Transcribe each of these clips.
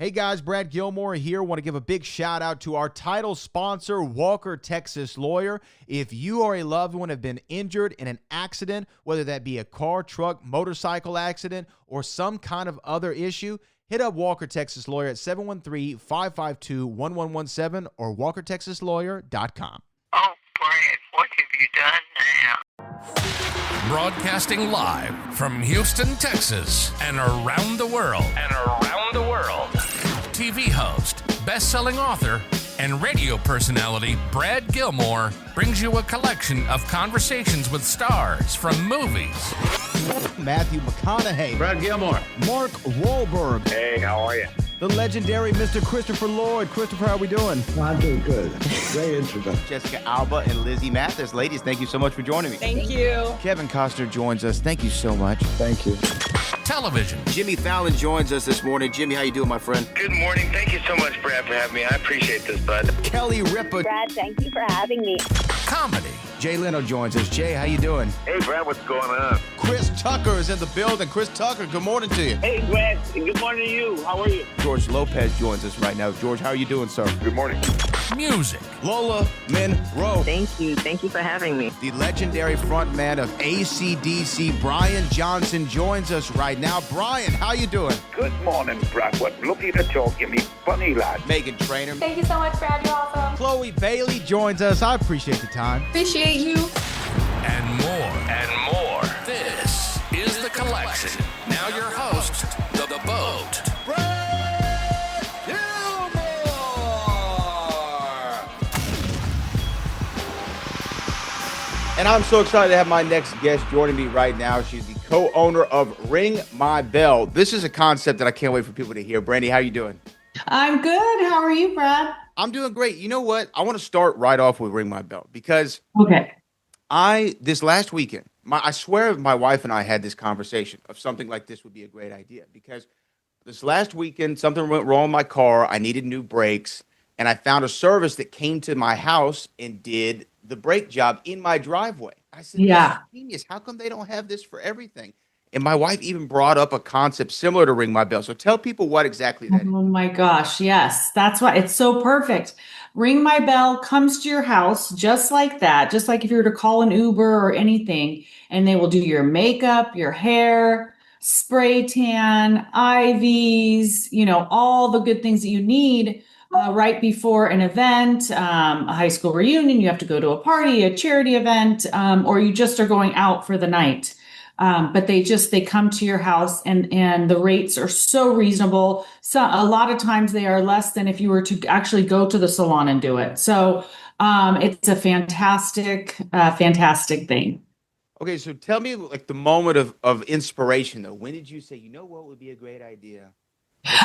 Hey guys, Brad Gilmore here. Want to give a big shout out to our title sponsor, Walker Texas Lawyer. If you or a loved one have been injured in an accident, whether that be a car, truck, motorcycle accident, or some kind of other issue, hit up Walker Texas Lawyer at 713-552-1117 or walkertexaslawyer.com. Oh, Brad, what have you done now? Broadcasting live from Houston, Texas, and around the world. TV host, best-selling author, and radio personality Brad Gilmore brings you a collection of conversations with stars from movies. Matthew McConaughey. Brad Gilmore. Mark Wahlberg. Hey, how are you? The legendary Mr. Christopher Lloyd. Christopher, how are we doing? I'm doing good. Great introduction. Jessica Alba and Lizzie Mathis. Ladies, thank you so much for joining me. Thank you. Kevin Costner joins us. Thank you so much. Thank you. Television. Jimmy Fallon joins us this morning. Jimmy, how you doing, my friend? Good morning. Thank you so much, Brad, for having me. I appreciate this, bud. Kelly Ripa. Brad, thank you for having me. Comedy. Jay Leno joins us. Jay, how you doing? Hey, Brad, what's going on? Chris Tucker is in the building. Chris Tucker, good morning to you. Hey, Brad, and good morning to you. How are you? George Lopez joins us right now. George, how are you doing, sir? Good morning. Music. Lola Monroe. Thank you. Thank you for having me. The legendary frontman of AC/DC, Brian Johnson, joins us right now. Brian, how you doing? Good morning, Brad. What lovely to talk to me, funny lad. Megan Trainor. Thank you so much, Brad. You're awesome. Chloe Bailey joins us. I appreciate the time. Appreciate you. And more. This is The Collection. Now your host, The Boat. Brad Gilmore! And I'm so excited to have my next guest joining me right now. She's the co-owner of Ring My Belle. This is a concept that I can't wait for people to hear. Brandy, how you doing? I'm good. How are you, Brad? I'm doing great. You know what? I want to start right off with Ring My Belle because Okay. this last weekend, I swear my wife and I had this conversation of something like this would be a great idea because this last weekend, something went wrong in my car. I needed new brakes, and I found a service that came to my house and did the brake job in my driveway. I said, Yeah. "This is genius. How come they don't have this for everything?" And my wife even brought up a concept similar to Ring My Belle. So tell people what exactly that is. Oh my gosh. Yes. That's why it's so perfect. Ring My Belle comes to your house just like that. Just like if you were to call an Uber or anything, and they will do your makeup, your hair, spray tan, IVs, all the good things that you need right before an event, a high school reunion, you have to go to a party, a charity event, or you just are going out for the night. But they come to your house and the rates are so reasonable. So a lot of times they are less than if you were to actually go to the salon and do it. So it's a fantastic thing. Okay, so tell me like the moment of inspiration though. When did you say, you know what would be a great idea?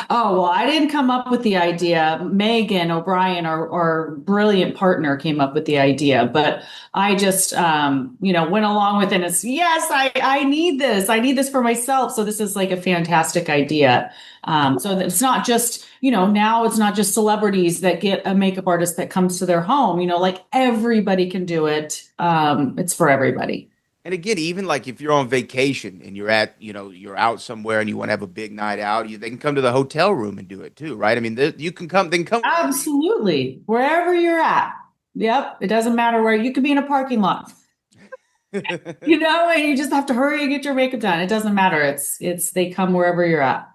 Oh, well, I didn't come up with the idea. Megan O'Brien, our brilliant partner, came up with the idea, but I just, went along with it. And it's, yes, I need this. I need this for myself. So this is like a fantastic idea. So it's not just, now it's not just celebrities that get a makeup artist that comes to their home, like everybody can do it. It's for everybody. And again, even like if you're on vacation and you're you're out somewhere and you want to have a big night out, they can come to the hotel room and do it too, right? I mean, they can come. Absolutely. Wherever you're at. Yep. It doesn't matter where. You could be in a parking lot, and you just have to hurry and get your makeup done. It doesn't matter. They come wherever you're at.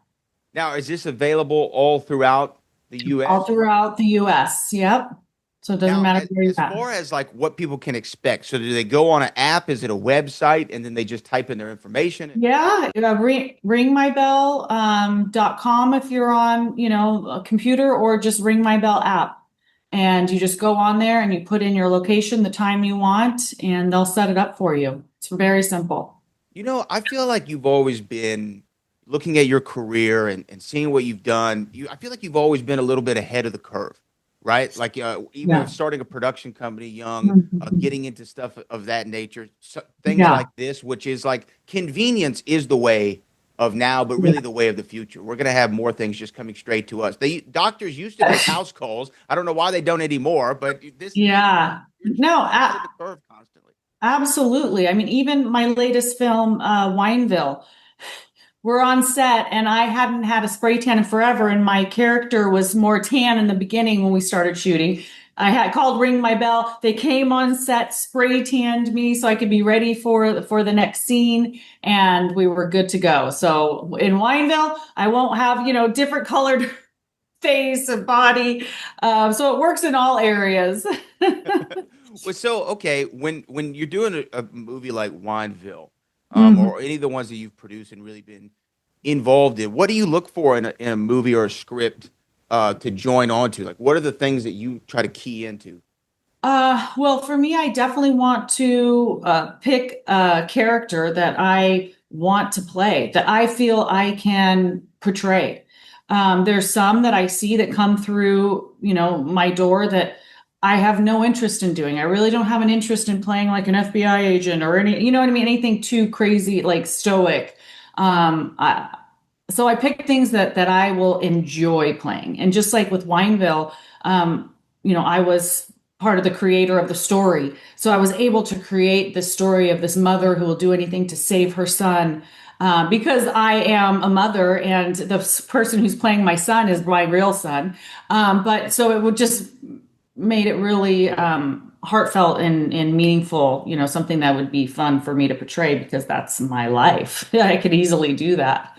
Now, is this available all throughout the U.S.? All throughout the U.S. Yep. So it doesn't matter where you're at. As far as like what people can expect. So do they go on an app? Is it a website? And then they just type in their information? Yeah. ringmybelle.com if you're on, a computer, or just Ring My Belle app. And you just go on there and you put in your location, the time you want, and they'll set it up for you. It's very simple. I feel like you've always been looking at your career and seeing what you've done. I feel like you've always been a little bit ahead of the curve. Right? Like even starting a production company young, getting into stuff of that nature, things like this, which is like convenience is the way of now, but really the way of the future. We're going to have more things just coming straight to us. Doctors used to make house calls. I don't know why they don't anymore, but this. Yeah. No, the curve constantly. Absolutely. I mean, even my latest film, Whineville, we're on set, and I hadn't had a spray tan in forever, and my character was more tan in the beginning when we started shooting. I had called Ring My Belle. They came on set, spray tanned me so I could be ready for the next scene, and we were good to go. So in Whineville, I won't have, different colored face and body. So it works in all areas. Well, so okay, when you're doing a movie like Whineville, Mhm. or any of the ones that you've produced and really been involved in, what do you look for in a movie or a script to join on to? Like, what are the things that you try to key into? Well, for me, I definitely want to pick a character that I want to play, that I feel I can portray. There's some that I see that come through, my door that I have no interest in doing. I really don't have an interest in playing like an FBI agent or any, you know what I mean? Anything too crazy, like stoic. So I pick things that I will enjoy playing. And just like with Whineville, I was part of the creator of the story. So I was able to create the story of this mother who will do anything to save her son. Because I am a mother and the person who's playing my son is my real son. But so it would just made it really heartfelt and meaningful, something that would be fun for me to portray because that's my life. I could easily do that.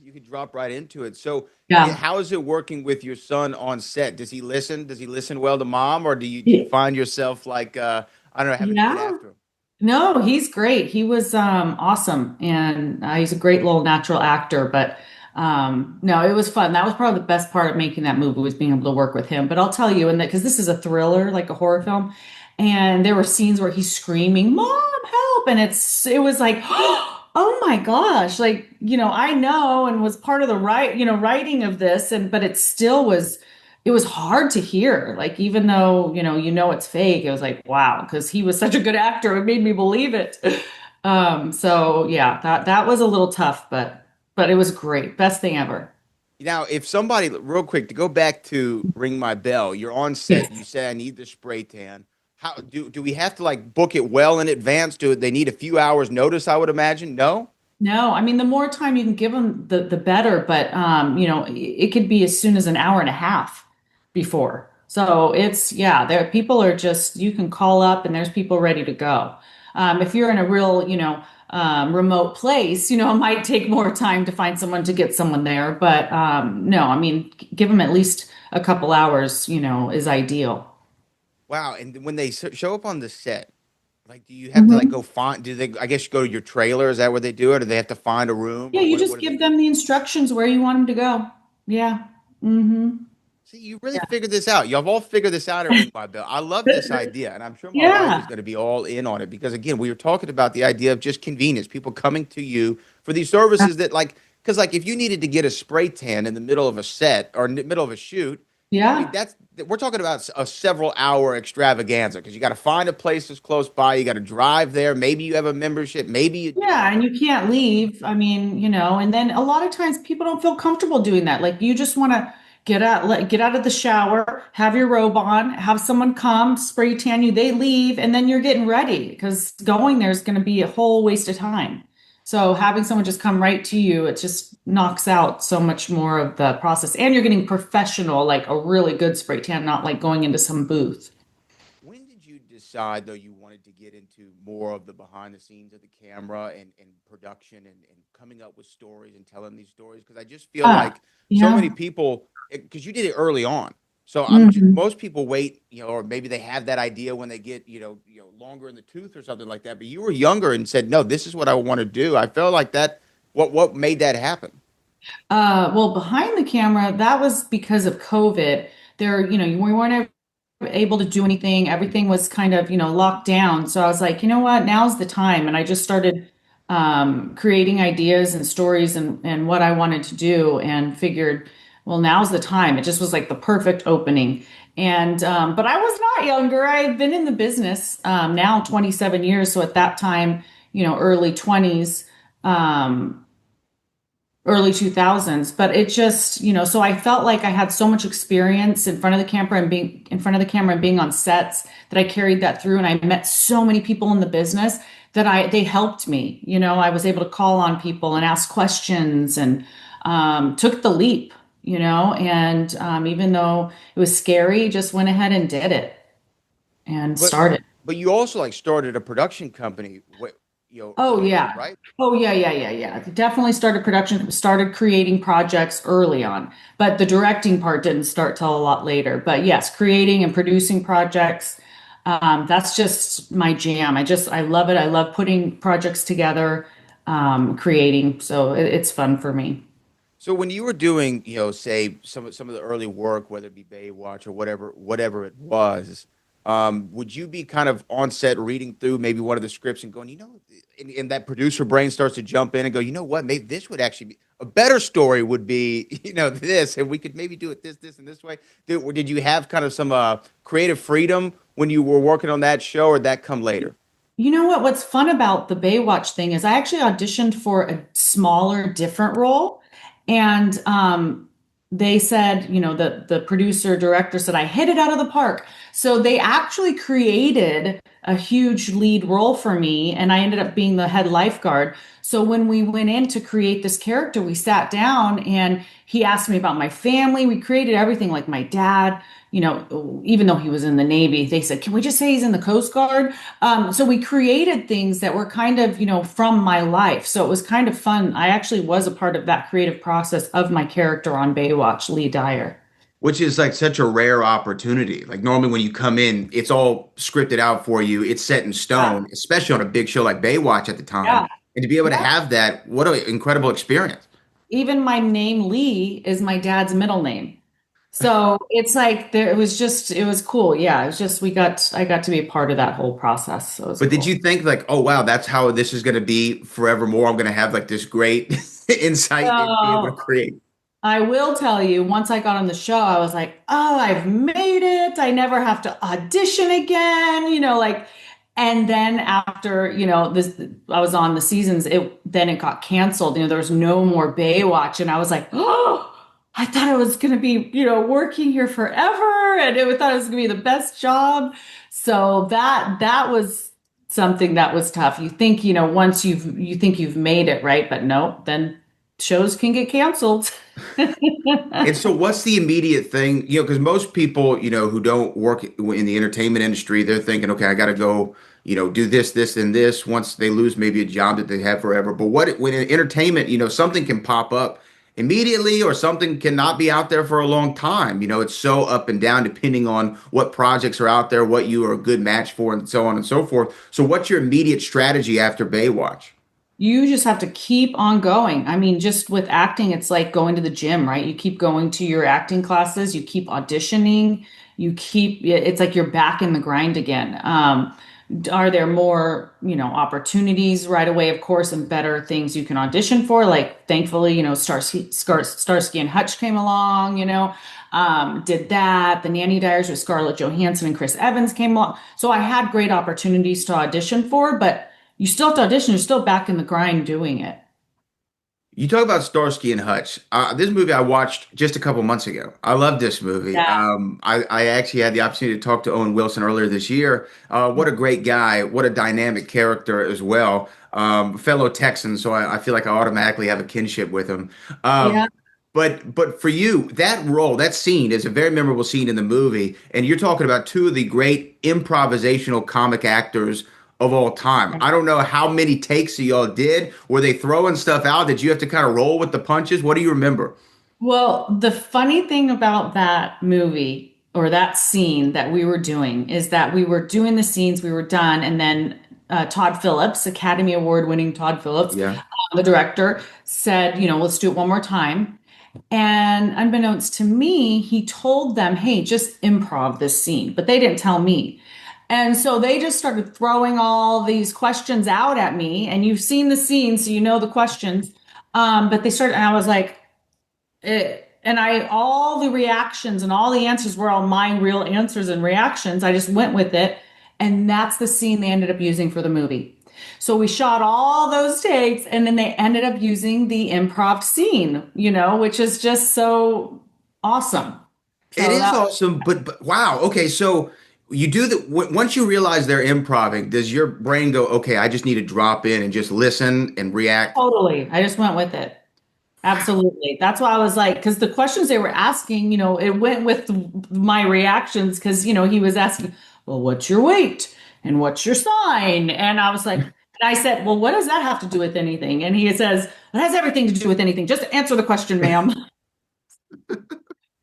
You could drop right into it. So, Yeah. how is it working with your son on set? Does he listen? Does he listen well to mom, or do you find yourself like I don't know, having to get Yeah. after him? No, he's great. He was awesome, and he's a great little natural actor. But no, it was fun. That was probably the best part of making that movie was being able to work with him. But I'll tell you, and that because this is a thriller, like a horror film, and there were scenes where he's screaming, "Mom, help!" And it was like, oh my gosh, like I know and was part of the writing of this, and but it was hard to hear. Like even though it's fake, it was like wow, because he was such a good actor, it made me believe it. So yeah, that was a little tough, but it was great, best thing ever. Now, if somebody, real quick, to go back to Ring My Bell, you're on set. You say I need the spray tan. How do we have to like book it well in advance? Do they need a few hours notice? I would imagine. No. No, I mean the more time you can give them, the better. But it could be as soon as an hour and a half before. So it's yeah, there people are just you can call up and there's people ready to go. If you're in a real remote place, it might take more time to find someone to get someone there. But no, I mean give them at least a couple hours. Is ideal. Wow. And when they show up on the set, like, do you have to like go find? Do they? I guess you go to your trailer. Is that where they do it, or do they have to find a room, Yeah, or you what just do they give do? them the instructions where you want them to go. Yeah. Mm-hmm. See, you really figured this out. Y'all have all figured this out at Ring My Bell. I love this idea, and I'm sure my wife is Yeah. going to be all in on it because, again, we were talking about the idea of just convenience, people coming to you for these services that, like, because, like, if you needed to get a spray tan in the middle of a set or in the middle of a shoot, I mean, Yeah. we're talking about a several hour extravaganza because you got to find a place that's close by. You got to drive there. Maybe you have a membership. Maybe Yeah, and you can't leave. I mean, and then a lot of times people don't feel comfortable doing that. Like you just want to get out of the shower, have your robe on, have someone come spray tan you. They leave, and then you're getting ready because going there is going to be a whole waste of time. So having someone just come right to you, it just knocks out so much more of the process, and you're getting professional, like a really good spray tan, not like going into some booth. When did you decide, though, you wanted to get into more of the behind the scenes of the camera and production and coming up with stories and telling these stories? Because I just feel Ah, like so yeah. many people, because you did it early on. So Mhm. most people wait, or maybe they have that idea when they get, longer in the tooth or something like that. But you were younger and said, no, this is what I want to do. I felt like that. What made that happen? Well, behind the camera, that was because of COVID. We weren't able to do anything. Everything was kind of, locked down. So I was like, you know what? Now's the time. And I just started creating ideas and stories and what I wanted to do and figured, well, now's the time. It just was like the perfect opening. And, but I was not younger. I've been in the business now 27 years. So at that time, early 20s. Um, Early 2000s, but it just so I felt like I had so much experience in front of the camera and being in front of the camera and being on sets that I carried that through, and I met so many people in the business they helped me. I was able to call on people and ask questions and took the leap, and even though it was scary, just went ahead and did it and But started. but you also like started a production company, Oh early on, yeah. right? Oh yeah. Definitely started creating projects early on, but the directing part didn't start till a lot later. But yes, creating and producing projects, that's just my jam. I love it. I love putting projects together, creating. So it's fun for me. So when you were doing, say some of the early work, whether it be Baywatch or whatever it was, would you be kind of on set reading through maybe one of the scripts and going, and that producer brain starts to jump in and go, you know what, maybe this would actually be a better story would be, this, and we could maybe do it this, and this way. Did you have kind of some creative freedom when you were working on that show, or did that come later? You know what? What's fun about the Baywatch thing is I actually auditioned for a smaller, different role. And they said, the producer director said I hit it out of the park. So they actually created a huge lead role for me, and I ended up being the head lifeguard. So when we went in to create this character, we sat down and he asked me about my family. We created everything, like my dad, even though he was in the Navy, they said, can we just say he's in the Coast Guard? So we created things that were kind of, from my life. So it was kind of fun. I actually was a part of that creative process of my character on Baywatch, Lee Dyer. Which is like such a rare opportunity. Like normally when you come in, it's all scripted out for you. It's set in stone, especially on a big show like Baywatch at the time. Yeah. And to be able to have that, what an incredible experience. Even my name, Lee, is my dad's middle name. So it's like it was cool. Yeah. It was just, I got to be a part of that whole process. So it was But cool. did you think like, oh wow, that's how this is going to be forevermore? I'm going to have like this great insight and be able to So create. I will tell you, once I got on the show, I was like, oh, I've made it. I never have to audition again, and then after, this, I was on the seasons, then it got canceled. There was no more Baywatch. And I was like, oh, I thought I was going to be, working here forever. And I thought it was going to be the best job. So that was something that was tough. You think, once you think you've made it, right? But no, then shows can get canceled. And so what's the immediate thing, because most people, who don't work in the entertainment industry, they're thinking, okay, I got to go, do this, and this once they lose maybe a job that they have forever. But when in entertainment, something can pop up immediately or something cannot be out there for a long time. It's so up and down depending on what projects are out there, what you are a good match for, and so on and so forth. So what's your immediate strategy after Baywatch? You just have to keep on going. I mean, just with acting, it's like going to the gym, right? You keep going to your acting classes, you keep auditioning, it's like you're back in the grind again. Are there more, opportunities right away, of course, and better things you can audition for? Like, thankfully, Starsky and Hutch came along, did that. The Nanny Diaries with Scarlett Johansson and Chris Evans came along. So I had great opportunities to audition for, but you still have to audition. You're still back in the grind doing it. You talk about Starsky and Hutch. This movie I watched just a couple months ago. I love this movie. Yeah. I actually had the opportunity to talk to Owen Wilson earlier this year. What a great guy. What a dynamic character as well. Fellow Texan, so I feel like I automatically have a kinship with him. Yeah. But for you, that role, that scene is a very memorable scene in the movie. And you're talking about two of the great improvisational comic actors of all time. I don't know how many takes y'all did. Were they throwing stuff out? Did you have to kind of roll with the punches? What do you remember? Well, the funny thing about that movie or that scene that we were doing is that we were doing the scenes, we were done, and then Todd Phillips, Academy Award winning Todd Phillips, Yeah. The director, said, let's do it one more time. And unbeknownst to me, he told them, hey, just improv this scene. But they didn't tell me. And so they just started throwing all these questions out at me. And you've seen the scene, so you know the questions. But they started, and I was like, all the reactions and all the answers were all my real answers and reactions. I just went with it. And that's the scene they ended up using for the movie. So we shot all those takes, and then they ended up using the improv scene, which is just so awesome. So It is awesome, but wow. Okay, so You do that once you realize they're improvising, does your brain go, okay, I just need to drop in and just listen and react? Totally. I just went with it. Absolutely. That's why I was like, because the questions they were asking, it went with my reactions because, he was asking, well, what's your weight? And what's your sign? And I was like, and I said, well, what does that have to do with anything? And he says, it has everything to do with anything. Just answer the question, ma'am.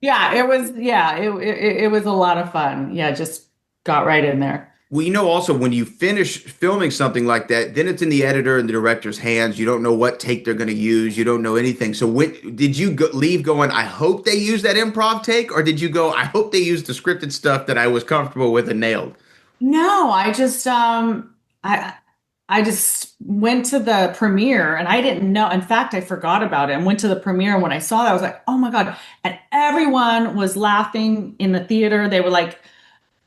It was a lot of fun. Yeah, just got right in there. Well, also when you finish filming something like that, then it's in the editor and the director's hands. You don't know what take they're going to use. You don't know anything. So did you leave going, I hope they use that improv take? Or did you go, I hope they use the scripted stuff that I was comfortable with and nailed? No, I just I just went to the premiere and I didn't know. In fact, I forgot about it and went to the premiere. And when I saw that, I was like, oh my God. And everyone was laughing in the theater. They were like,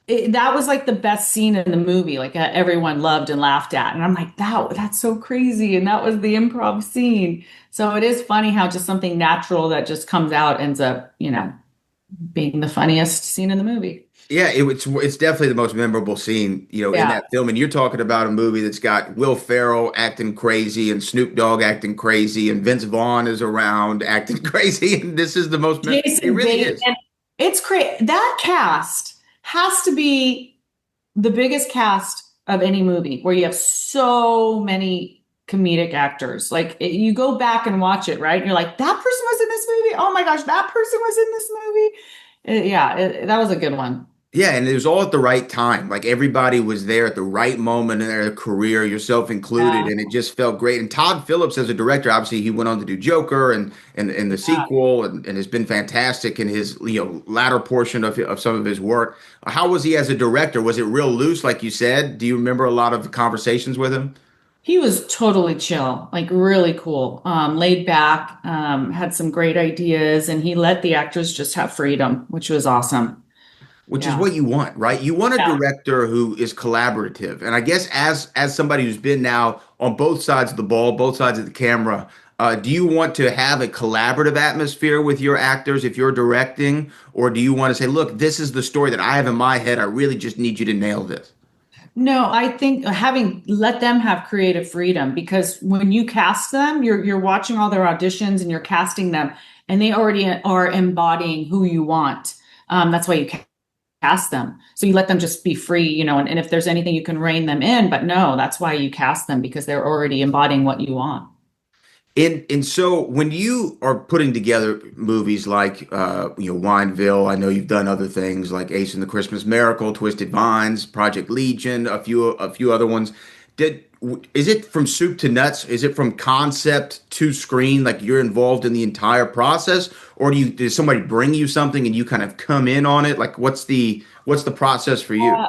that was like the best scene in the movie. Like everyone loved and laughed at. And I'm like, that's so crazy. And that was the improv scene. So it is funny how just something natural that just comes out ends up, being the funniest scene in the movie. Yeah, it's definitely the most memorable scene, in that film. And you're talking about a movie that's got Will Ferrell acting crazy and Snoop Dogg acting crazy and Vince Vaughn is around acting crazy. And this is the most memorable. It really is. It's crazy. That cast has to be the biggest cast of any movie where you have so many comedic actors. Like you go back and watch it, right? And you're like, that person was in this movie. Oh my gosh, that person was in this movie. That was a good one. Yeah, and it was all at the right time. Like everybody was there at the right moment in their career, yourself included, and it just felt great. And Todd Phillips, as a director, obviously he went on to do Joker and the sequel, and has been fantastic in his latter portion of some of his work. How was he as a director? Was it real loose, like you said? Do you remember a lot of the conversations with him? He was totally chill, like really cool, laid back, had some great ideas, and he let the actors just have freedom, which was awesome. Which is what you want, right? You want a director who is collaborative. And I guess as somebody who's been now on both sides of the ball, both sides of the camera, do you want to have a collaborative atmosphere with your actors if you're directing? Or do you want to say, look, this is the story that I have in my head. I really just need you to nail this? No, I think let them have creative freedom, because when you cast them, you're watching all their auditions and you're casting them and they already are embodying who you want. That's why you cast them. So you let them just be free, and if there's anything you can rein them in, but no, that's why you cast them, because they're already embodying what you want. And so when you are putting together movies like Whineville, I know you've done other things like Ace and the Christmas Miracle, Twisted Vines, Project Legion, a few other ones. Is it from soup to nuts? Is it from concept to screen? Like you're involved in the entire process, or does somebody bring you something and you kind of come in on it? Like what's the process for you?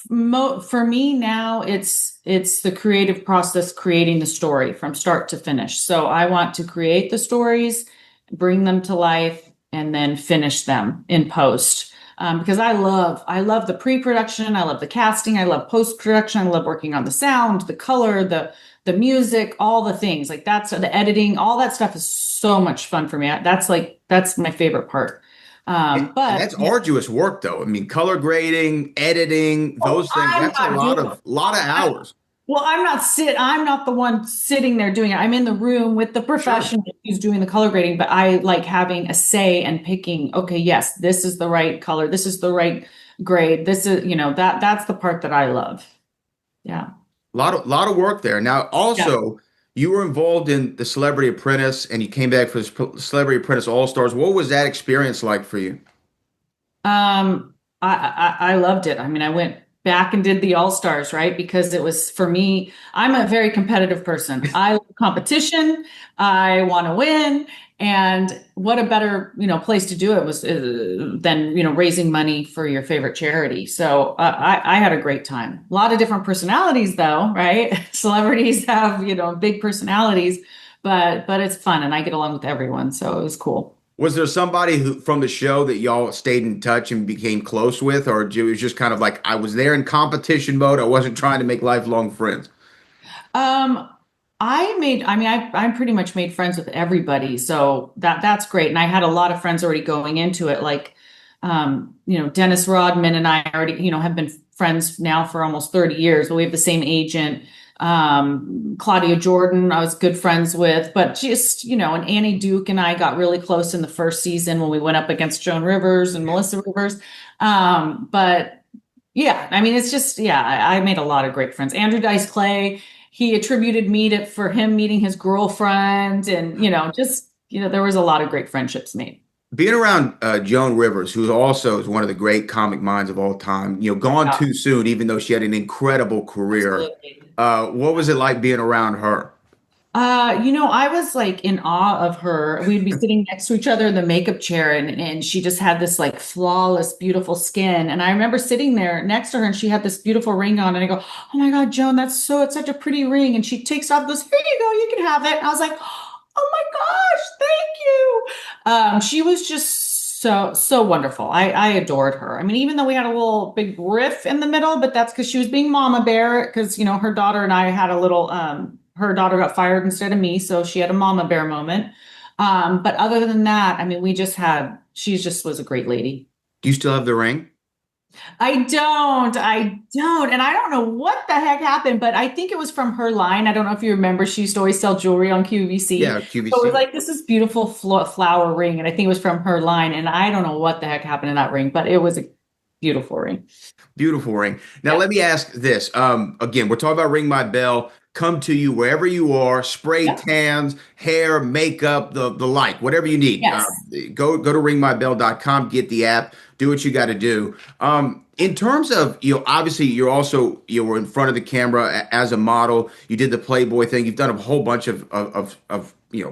For me now, it's the creative process, creating the story from start to finish. So I want to create the stories, bring them to life, and then finish them in post. Because I love the pre-production, I love the casting, I love post-production, I love working on the sound, the color, the music, all the things. Like that's the editing, all that stuff is so much fun for me. That's my favorite part. But that's arduous work though. I mean, color grading, editing, those things, that's a lot of hours. Well, I'm not the one sitting there doing it. I'm in the room with the professional who's doing the color grading, but I like having a say and picking, okay, yes, this is the right color. This is the right grade. This is, that's the part that I love. Yeah. A lot of work there. Now, also, you were involved in the Celebrity Apprentice and you came back for the Celebrity Apprentice All-Stars. What was that experience like for you? I loved it. I mean, I went back and did the All-Stars, right? Because it was, for me, I'm a very competitive person. I love competition. I want to win. And what a better, place to do it was than, raising money for your favorite charity. So I had a great time. A lot of different personalities though, right? Celebrities have, big personalities, but it's fun and I get along with everyone. So it was cool. Was there somebody from the show that y'all stayed in touch and became close with, or it was just kind of like I was there in competition mode? I wasn't trying to make lifelong friends. I pretty much made friends with everybody. So that's great. And I had a lot of friends already going into it. Like Dennis Rodman and I already, have been friends now for almost 30 years, but we have the same agent. Claudia Jordan, I was good friends with, but just, and Annie Duke and I got really close in the first season when we went up against Joan Rivers and Melissa Rivers. But yeah, I mean, it's just, I made a lot of great friends. Andrew Dice Clay, he attributed me for him meeting his girlfriend, and, there was a lot of great friendships made. Being around Joan Rivers, who also is one of the great comic minds of all time, gone too soon, even though she had an incredible career. What was it like being around her? I was like in awe of her. We'd be sitting next to each other in the makeup chair, and she just had this like flawless, beautiful skin. And I remember sitting there next to her, and she had this beautiful ring on, and I go, "Oh my God, Joan, it's such a pretty ring." And she takes off, goes, "Here you go, you can have it." And I was like, "Oh my gosh, thank you." She was just so wonderful. I adored her. I mean, even though we had a little big riff in the middle, but that's because she was being mama bear, because her daughter and I had a little her daughter got fired instead of me, so she had a mama bear moment. But other than that, I mean, she just was a great lady. Do you still have the ring? I don't. And I don't know what the heck happened, but I think it was from her line. I don't know if you remember, she used to always sell jewelry on QVC. Yeah, QVC. So it was like, this is beautiful flower ring. And I think it was from her line. And I don't know what the heck happened in that ring, but it was a beautiful ring. Beautiful ring. Now, let me ask this. Again, we're talking about Ring My Belle. Come to you wherever you are, spray tans, hair, makeup, the like, whatever you need. Yes. Go to ringmybelle.com, get the app, do what you got to do. In terms of, obviously you were in front of the camera as a model. You did the Playboy thing. You've done a whole bunch of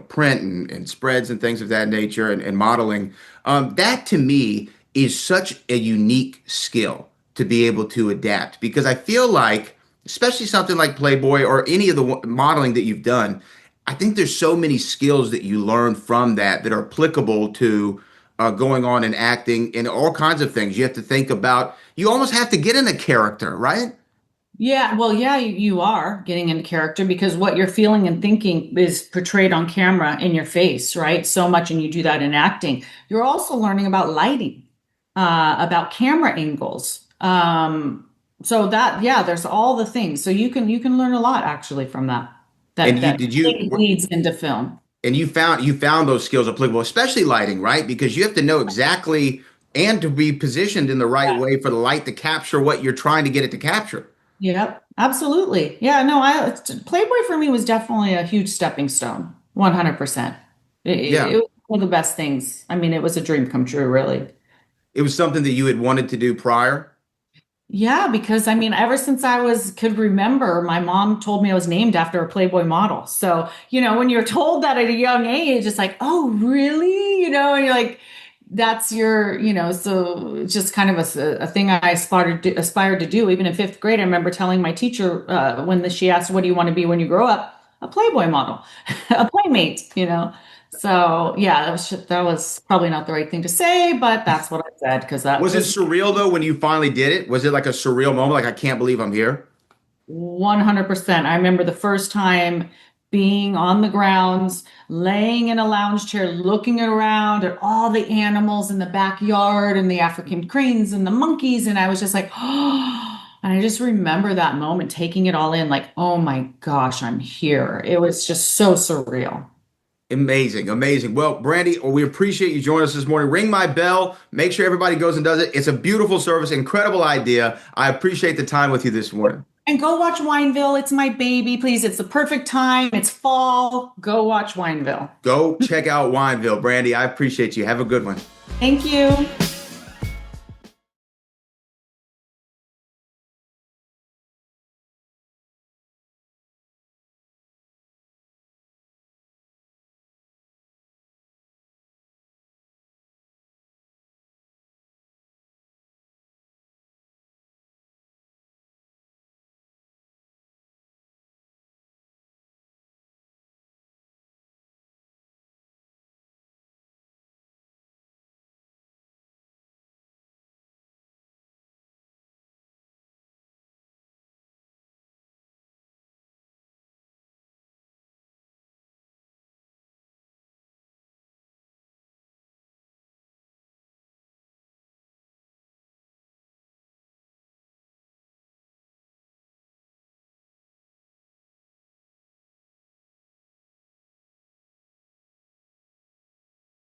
print and spreads and things of that nature and modeling. That to me is such a unique skill to be able to adapt, because I feel like, especially something like Playboy or any of the modeling that you've done, I think there's so many skills that you learn from that are applicable to going on and acting and all kinds of things. You have to think about, you almost have to get in a character, right? Yeah, well, you are getting into character, because what you're feeling and thinking is portrayed on camera in your face, right? So much, and you do that in acting. You're also learning about lighting, about camera angles. So that, there's all the things. So you can learn a lot actually from that. That leads into film. And you found those skills applicable, especially lighting, right? Because you have to know exactly and to be positioned in the right way for the light to capture what you're trying to get it to capture. Yep, absolutely. Yeah, no, Playboy for me was definitely a huge stepping stone, 100%. It was one of the best things. I mean, it was a dream come true, really. It was something that you had wanted to do prior? Yeah, because I mean, ever since I could remember, my mom told me I was named after a Playboy model. So, when you're told that at a young age, it's like, oh, really? And you're like, that's your, so it's just kind of a thing I aspired to do. Even in fifth grade, I remember telling my teacher when she asked, what do you want to be when you grow up? A Playboy model, a playmate, So that was probably not the right thing to say, but that's what I said, because that was it surreal though when you finally did it? Was it like a surreal moment, like I can't believe I'm here? 100%. I remember the first time being on the grounds, laying in a lounge chair, looking around at all the animals in the backyard and the African cranes and the monkeys, and I was just like, oh. And I just remember that moment, taking it all in, like, oh my gosh, I'm here. It was just so surreal. Amazing. Well, Brande, we appreciate you joining us this morning. Ring My Belle. Make sure everybody goes and does it. It's a beautiful service, incredible idea. I appreciate the time with you this morning. And go watch Whineville. It's my baby, please. It's the perfect time. It's fall. Go watch Whineville. Go check out Whineville. Brande, I appreciate you. Have a good one. Thank you.